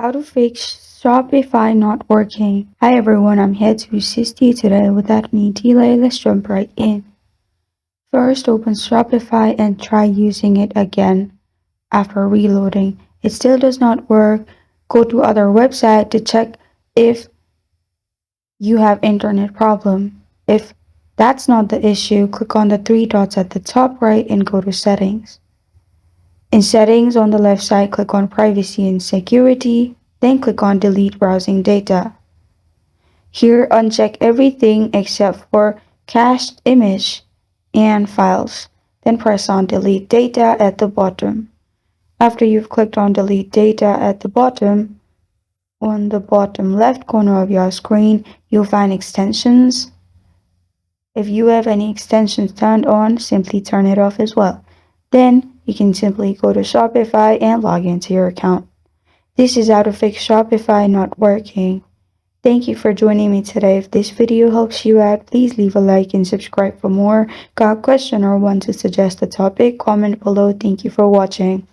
How to fix Shopify not working. Hi everyone, I'm here to assist you today. Without any delay, let's jump right in. First, open Shopify and try using it again after reloading. It still does not work. Go to other website to check if you have internet problem. If that's not the issue, click on the three dots at the top right and go to settings. In settings on the left side, click on privacy and security, then click on delete browsing data. Here, uncheck everything except for cached image and files. Then press on delete data at the bottom. After you've clicked on delete data at the bottom, on the bottom left corner of your screen, you'll find extensions. If you have any extensions turned on, simply turn it off as well. Then you can simply go to Shopify and log into your account. This is how to fix Shopify not working. Thank you for joining me today. If this video helps you out, please leave a like and subscribe for more. Got a question or want to suggest a topic? Comment below. Thank you for watching.